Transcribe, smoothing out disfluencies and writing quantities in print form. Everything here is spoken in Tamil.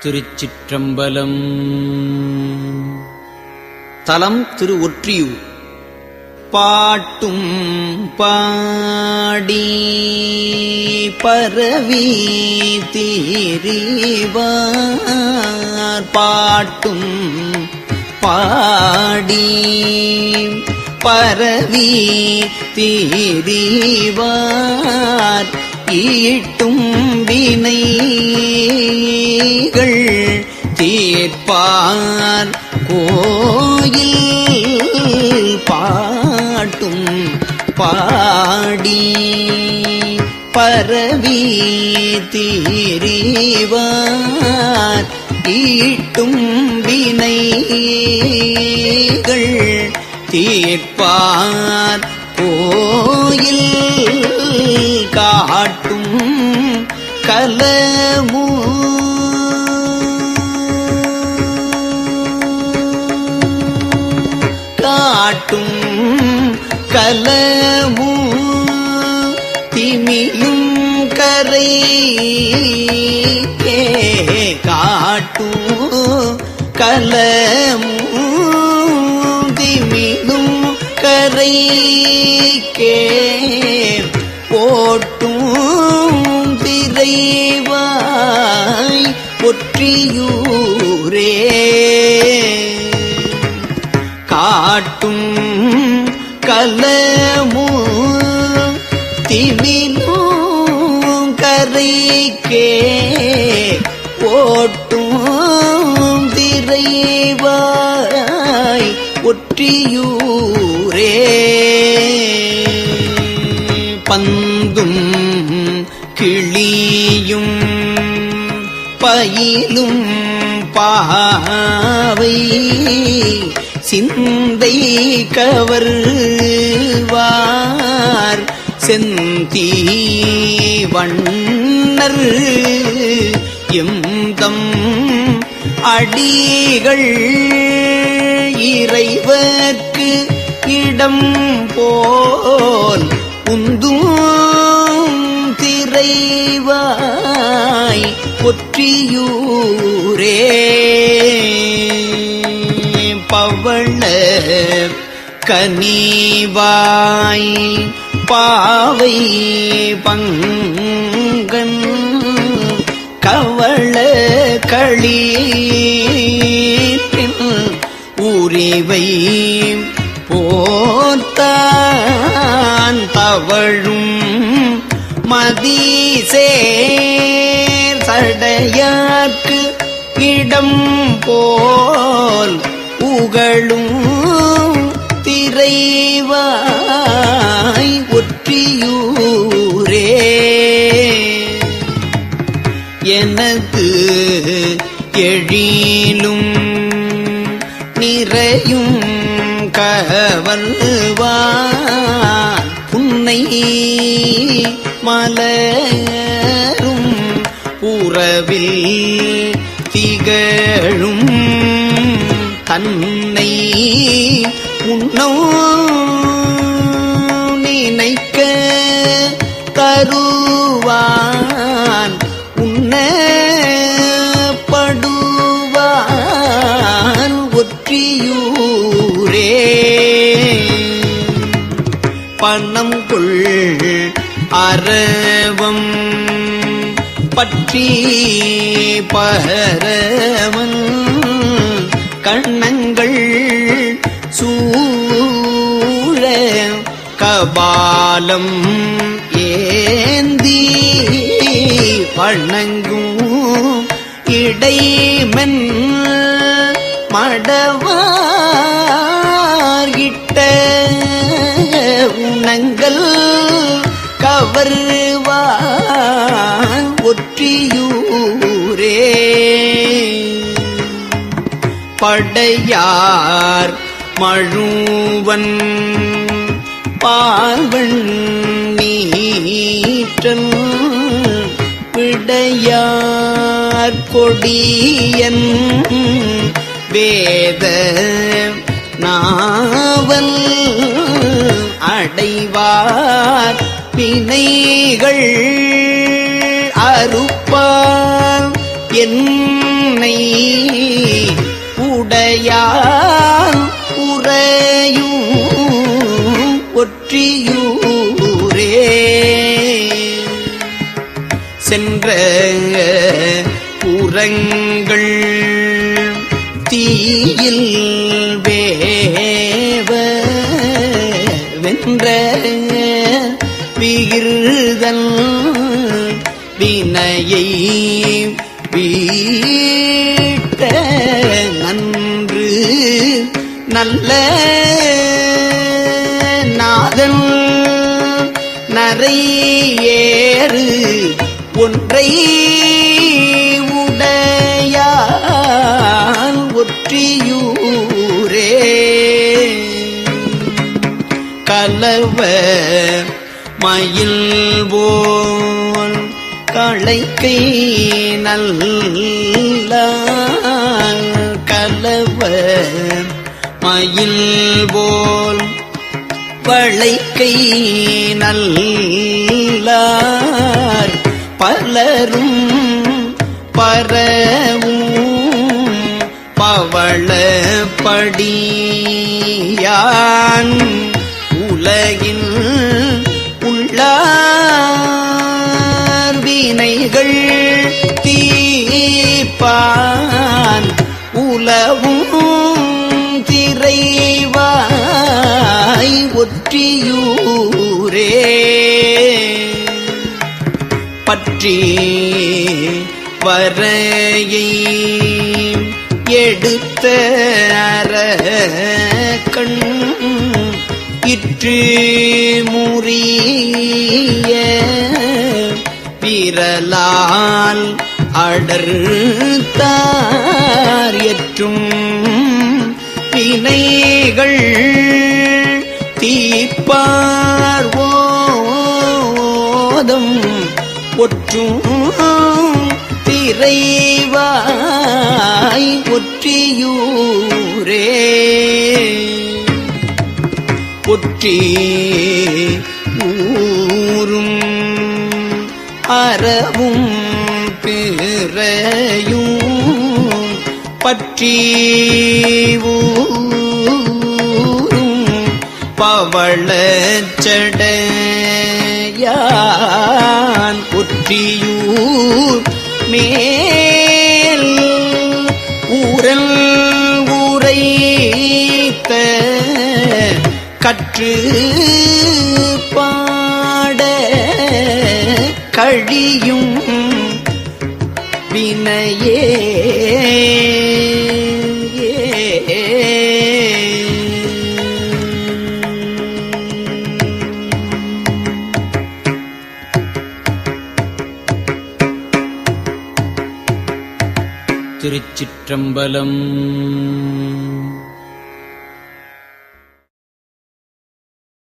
திருச்சிற்றம்பலம். தலம் திரு ஒற்றியூர். பாட்டும் பாடி பரவி திரிவார், பாட்டும் பாடி பரவி திரிவார், ஈட்டும் வினைகள் தீர்ப்பார் கோயில், பாட்டும் பாடி பரவி திரிவார், ஈட்டும் வினைகள் தீர்ப்பார் கோயில், காட்டும் கலமு காட்டும் கலமு திமியும் கரை, காட்டும் கலமு திமியும் கரை, போட்டும் திரைவாய் ஒற்றியூரே, காட்டும் கலமு திமிலும் கரைக்கே, போட்டும் திரைவாய் ஒற்றியூரே, பந்தும் கிளியும் பயிலும் பாவை, சிந்தை கவர்வார் செந்தீ வண்ணர், எம்தம் அடிகள் இறைவர்க்கு இடம் போல் உந்தும் திரைவாய் ஒற்றியூரே, பவள கனிவாய் பாவை பங்கன், கவள களீற்றில் உரிவை போர்த்தான், தவழும் மதிசேர் சடையார்க்கு இடம் போல் உகழும் திரைவாய் ஒற்றியூரே, எனக்கு எழிலும் நிறையும் கவல்வார், புன்னை மலரும் உறவில் திகழும், தன்னை உன்னோ நினைக்க தருவான், உண்ணப்படுவான் ஒற்றியூரே, பணம் கொள் அரவம் பற்றி பரவன், கண்ணங்கள் சூழ கபாலம் ஏந்தி, வணங்கும் இடைமென் மடவார்கிட்ட உணங்கள் கவர்வான் ஒற்றியூரே, படையார் மழுவன் பால்வன் நீற்றல், பிடையார் கொடியன் வேத நாவல், அடைவார் வினைகள் அறுப்பான் என் என்னை உடையான் உறையும் ஒற்றியூரே சென்ற புறங்கள் தீயில் வேவ வென்ற விகிர்தல் வினையை வீட்ட நன்று நல்ல நாதன் நரையேறு ஒன்றை உடையான் ஒற்றியூரே கலவ மயில் போல் களைக்கை நல்ல கலவ மயில் போல் வளைக்கை நல்லார் பலரும் பரவும் பவளப்படியான் உலகின் உள்ளார் வினைகள் தீப்பான் உலவும் திரைவாய் ஒற்றியூரே பற்றி வரையை எடுத்த அரக்கண் இற்று முறிய விரலால் அடர்த்தார் எற்றும் வினைகள் தீப்பார் ஓதம் ஒற்றும் திரைவாய் ஒற்றியூரே ஒற்றி ஊரும் அறவும் பிறையும் பற்றி ஊரும் பவளச்சடையான் ஒற்றியூர் மேல் ஊரல் உரைத்த கற்று பாட கழியும் வினையே திருச்சிற்றம்பலம்.